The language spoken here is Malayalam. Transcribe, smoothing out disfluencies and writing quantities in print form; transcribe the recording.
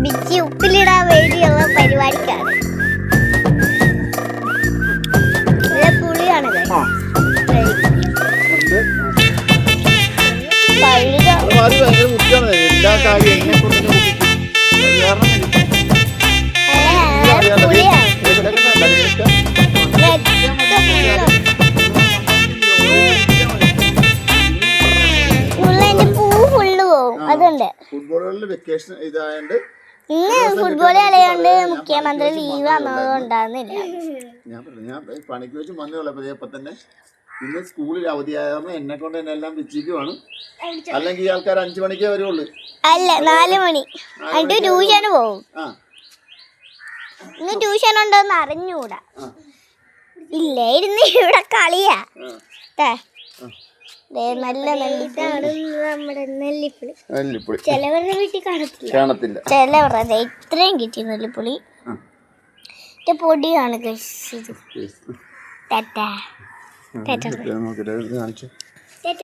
ബിച്ചി ഉപ്പിലിടാൻ വേണ്ടിയുള്ള പരിപാടിക്കാണ്. പുളിയാണ് അതുണ്ട്. ഫുട്ബോളുകളിൽ വെക്കേഷൻ ഇതായോണ്ട് ഇന്ന് ഫുട്ബോൾ കളിയാണ്ട് മുഖ്യമന്ത്രി ലീവ് ഉണ്ടാകുന്നില്ല. ഞാൻ പണിക്ക് വെച്ച് വന്നോളൂ. ഇപ്പൊ തന്നെ ഇന്ന് സ്കൂളിൽ അവധിയായിരുന്നു. എന്നെ കൊണ്ട് തന്നെ എല്ലാം വെച്ചിരിക്കുവാണ്. അല്ലെങ്കിൽ ഈ ആൾക്കാർ 5 മണിക്കേ വരുള്ളൂ. അല്ല 4 മണി ട്യൂഷന് പോകും. ഇന്ന് ട്യൂഷൻ ഉണ്ടോന്ന് അറിഞ്ഞൂടാ. ഇല്ലേ ഇരുന്ന് ഇവിടെ കളിയാ. നല്ല നമ്മുടെ നെല്ലിപ്പുളി ചിലവരുടെ വീട്ടിൽ കാണത്തില്ല. ചിലവരുടെ ഇത്രയും കിട്ടി നെല്ലിപ്പുളി. പൊടിയാണ് കഴിച്ചത്.